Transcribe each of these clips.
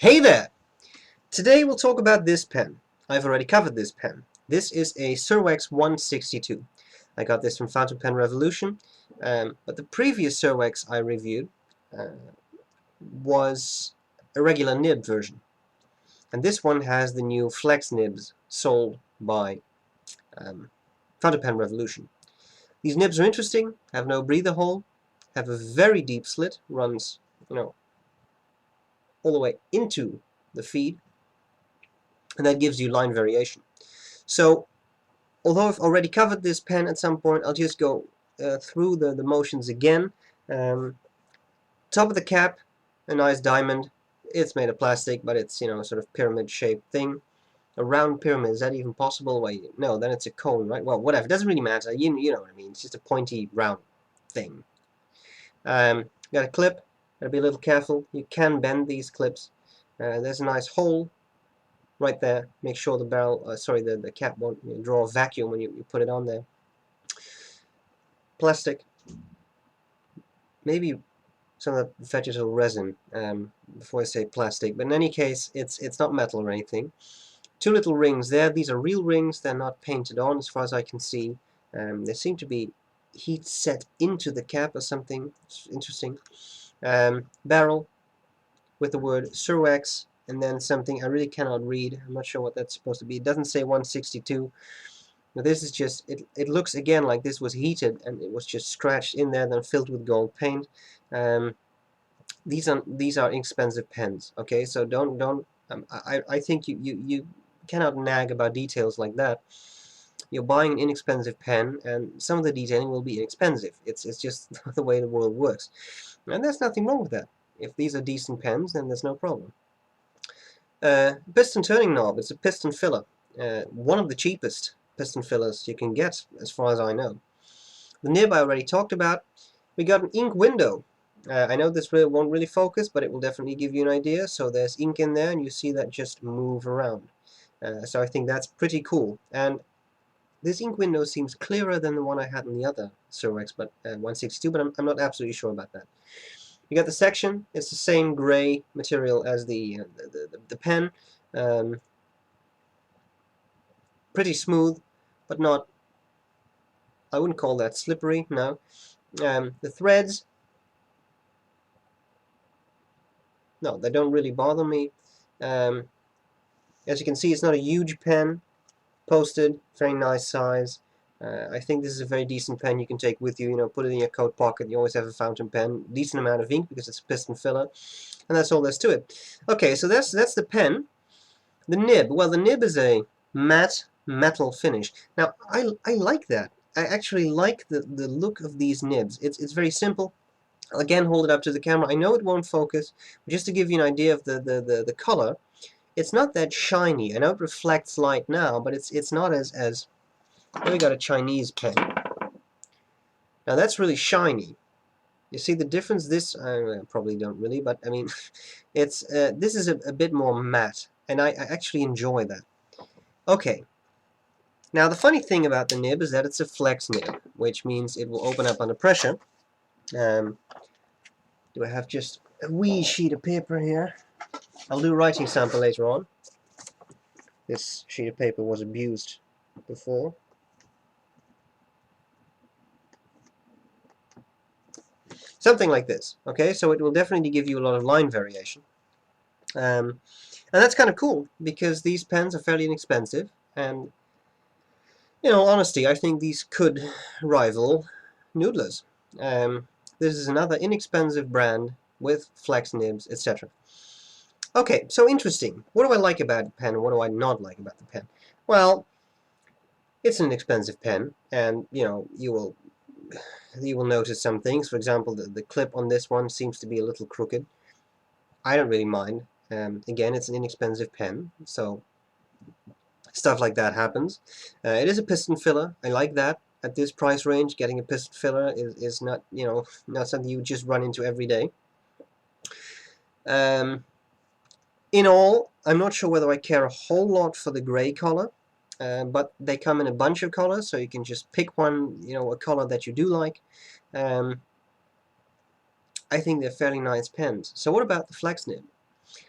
Hey there! Today we'll talk about this pen. I've already covered this pen. This is a Serwex 162. I got this from Fountain Pen Revolution, but the previous Serwex I reviewed was a regular nib version. And this one has the new flex nibs sold by Fountain Pen Revolution. These nibs are interesting, have no breather hole, have a very deep slit, runs, all the way into the feed, and that gives you line variation. So, although I've already covered this pen at some point, I'll just go through the motions again. Top of the cap, a nice diamond. It's made of plastic, but it's, sort of pyramid-shaped thing. A round pyramid, is that even possible? Wait, no, then it's a cone, right? Well, whatever, it doesn't really matter. You know what I mean. It's just a pointy, round thing. Got a clip. Gotta be a little careful. You can bend these clips. There's a nice hole right there. Make sure the barrel, the cap won't draw a vacuum when you put it on there. Plastic. Maybe some of the vegetal resin before I say plastic, but in any case, it's not metal or anything. Two little rings there. These are real rings. They're not painted on, as far as I can see. They seem to be heat set into the cap or something. It's interesting. Barrel with the word Serwex, and then something I really cannot read. I'm not sure what that's supposed to be. It doesn't say 162. Now this is just, it looks again like this was heated and it was just scratched in there, then filled with gold paint. These are inexpensive pens, okay? So don't I think you cannot nag about details like that. You're buying an inexpensive pen, and some of the detailing will be inexpensive. It's just the way the world works, and there's nothing wrong with that. If these are decent pens, then there's no problem. Piston turning knob. It's a piston filler. One of the cheapest piston fillers you can get, as far as I know. The nib I already talked about. We got an ink window. I know this won't really focus, but it will definitely give you an idea. So there's ink in there, and you see that just move around. So I think that's pretty cool. And this ink window seems clearer than the one I had in the other Serwex, but 162, but I'm not absolutely sure about that. You got the section. It's the same gray material as the pen. Pretty smooth, but not, I wouldn't call that slippery, no. The threads, no, they don't really bother me. As you can see, it's not a huge pen. Posted, very nice size. I think this is a very decent pen you can take with you, put it in your coat pocket. You always have a fountain pen, decent amount of ink because it's a piston filler, and that's all there's to it. Okay, so that's the pen. The nib, well, the nib is a matte metal finish. Now, I like that. I actually like the look of these nibs. It's very simple. I'll again hold it up to the camera. I know it won't focus, but just to give you an idea of the color, it's not that shiny. I know it reflects light now, but it's not as here we got a Chinese pen. Now that's really shiny. You see the difference? This I probably don't really, but I mean, it's this is a bit more matte, and I actually enjoy that. Okay. Now the funny thing about the nib is that it's a flex nib, which means it will open up under pressure. Do I have just a wee sheet of paper here? I'll do a writing sample later on. This sheet of paper was abused before. Something like this, okay? So it will definitely give you a lot of line variation. And that's kind of cool, because these pens are fairly inexpensive, and, in all honesty, I think these could rival Noodlers. This is another inexpensive brand with flex nibs, etc. Okay, so interesting. What do I like about the pen, and what do I not like about the pen? Well, it's an expensive pen, and you will notice some things. For example, the clip on this one seems to be a little crooked. I don't really mind. Again, it's an inexpensive pen, so stuff like that happens. It is a piston filler. I like that. At this price range, getting a piston filler is not, not something you just run into every day. In all, I'm not sure whether I care a whole lot for the gray color, but they come in a bunch of colors, so you can just pick one, a color that you do like. I think they're fairly nice pens. So what about the flex nib?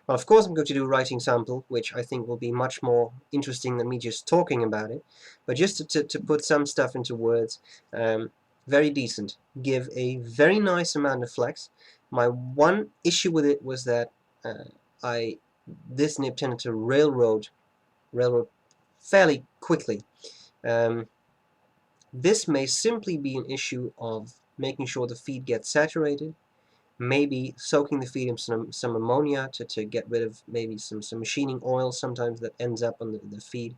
Well, of course I'm going to do a writing sample, which I think will be much more interesting than me just talking about it. But just to put some stuff into words, very decent. Give a very nice amount of flex. My one issue with it was that this nib tended to railroad fairly quickly. This may simply be an issue of making sure the feed gets saturated, maybe soaking the feed in some ammonia to get rid of maybe some machining oil sometimes that ends up on the feed.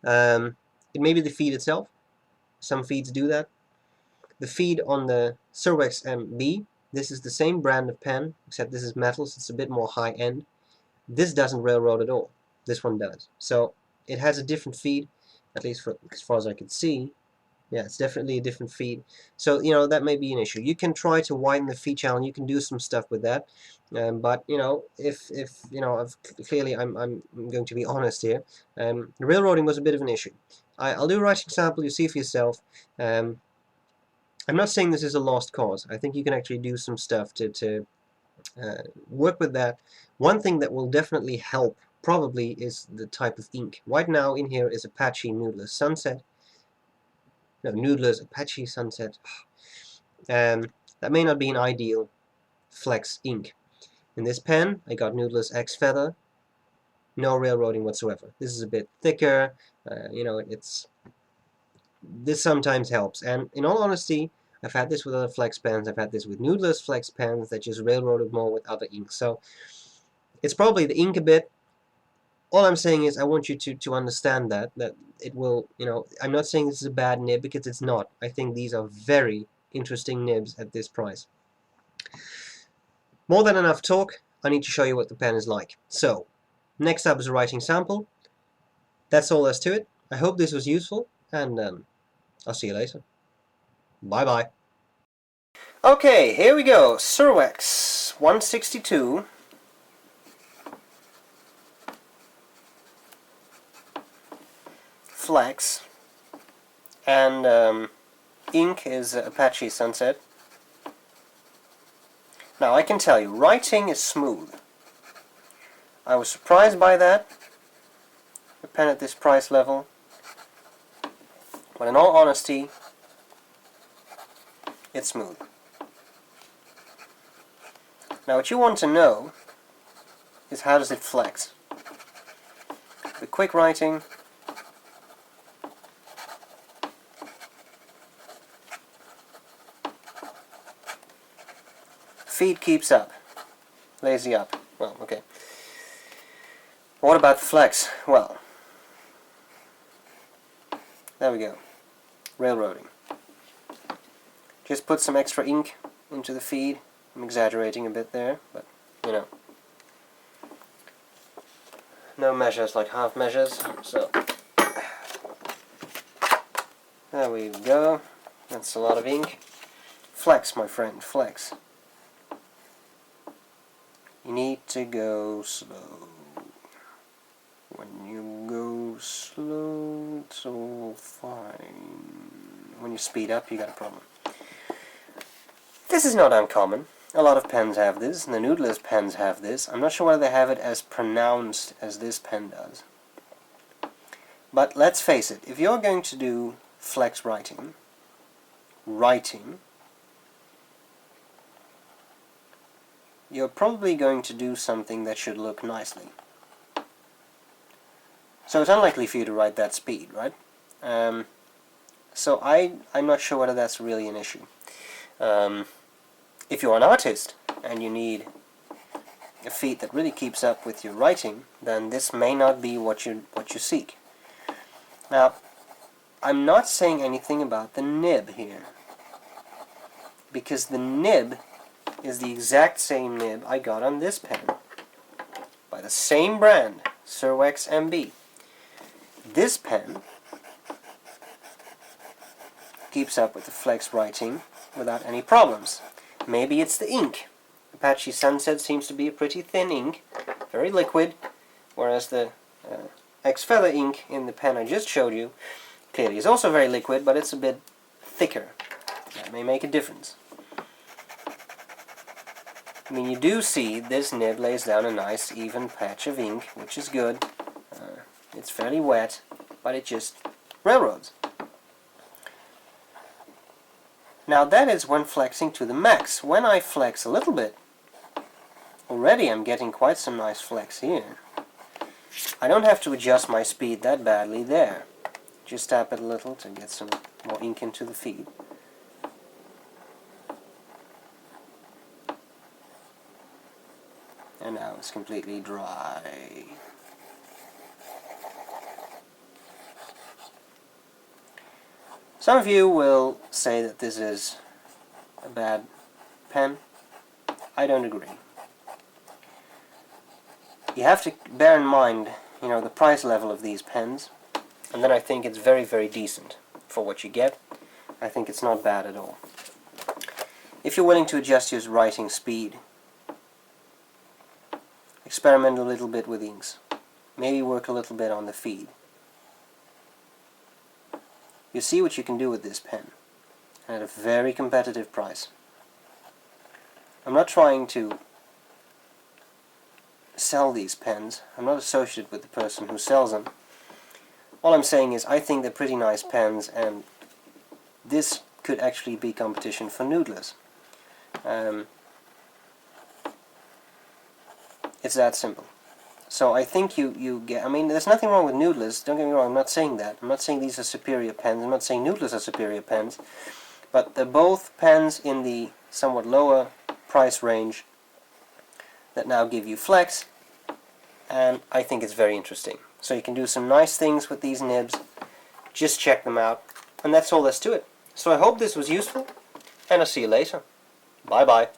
It may be the feed itself. Some feeds do that. The feed on the Serwex B, this is the same brand of pen, except this is metal, so it's a bit more high-end. This doesn't railroad at all. This one does. So it has a different feed, at least as far as I can see. Yeah, it's definitely a different feed. So, you know, that may be an issue. You can try to widen the feed channel. You can do some stuff with that. But, you know, if you know, clearly I'm going to be honest here. Railroading was a bit of an issue. I'll do a writing sample. You see for yourself. I'm not saying this is a lost cause. I think you can actually do some stuff to work with that. One thing that will definitely help probably is the type of ink. Right now in here is Apache Noodler's Sunset. No, Noodler's Apache Sunset. That may not be an ideal flex ink. In this pen, I got Noodler's X Feather. No railroading whatsoever. This is a bit thicker. You know, this sometimes helps. And in all honesty, I've had this with other flex pens. I've had this with Noodler's flex pens that just railroaded more with other inks. So it's probably the ink a bit. All I'm saying is I want you to understand that it will, you know, I'm not saying this is a bad nib because it's not. I think these are very interesting nibs at this price. More than enough talk. I need to show you what the pen is like. So, next up is a writing sample. That's all there's to it. I hope this was useful, and I'll see you later. Bye-bye. Okay, here we go. Serwex 162. Flex. And ink is Apache Sunset. Now I can tell you, writing is smooth. I was surprised by that. A pen at this price level. But in all honesty, it's smooth. Now what you want to know is how does it flex. With quick writing, feed keeps up. Lazy up. Well, okay. What about the flex? Well, there we go. Railroading. Just put some extra ink into the feed. I'm exaggerating a bit there, but you know. No measures like half measures, so there we go. That's a lot of ink. Flex, my friend, flex. You need to go slow. When you go slow, it's all fine. When you speed up, you got a problem. This is not uncommon. A lot of pens have this, and the Noodler's pens have this. I'm not sure whether they have it as pronounced as this pen does. But let's face it, if you're going to do flex writing, you're probably going to do something that should look nicely. So it's unlikely for you to write that speed, right? So I'm not sure whether that's really an issue. If you're an artist and you need a feed that really keeps up with your writing, then this may not be what you seek. Now, I'm not saying anything about the nib here, because the nib is the exact same nib I got on this pen by the same brand, Serwex MB. This pen keeps up with the flex writing without any problems. Maybe it's the ink. Apache Sunset seems to be a pretty thin ink, very liquid, whereas the X Feather ink in the pen I just showed you clearly is also very liquid, but it's a bit thicker. That may make a difference. I mean, you do see this nib lays down a nice even patch of ink, which is good. It's fairly wet, but it just railroads. Now that is when flexing to the max. When I flex a little bit, already I'm getting quite some nice flex here. I don't have to adjust my speed that badly there. Just tap it a little to get some more ink into the feed. And now it's completely dry. Some of you will say that this is a bad pen. I don't agree. You have to bear in mind, the price level of these pens, and then I think it's very, very decent for what you get. I think it's not bad at all. If you're willing to adjust your writing speed, experiment a little bit with inks. Maybe work a little bit on the feed. You see what you can do with this pen at a very competitive price. I'm not trying to sell these pens. I'm not associated with the person who sells them. All I'm saying is I think they're pretty nice pens, and this could actually be competition for noodlers. It's that simple. So I think you get, there's nothing wrong with noodlers, don't get me wrong, I'm not saying that. I'm not saying these are superior pens, I'm not saying noodlers are superior pens, but they're both pens in the somewhat lower price range that now give you flex, and I think it's very interesting. So you can do some nice things with these nibs, just check them out, and that's all there's to it. So I hope this was useful, and I'll see you later. Bye bye.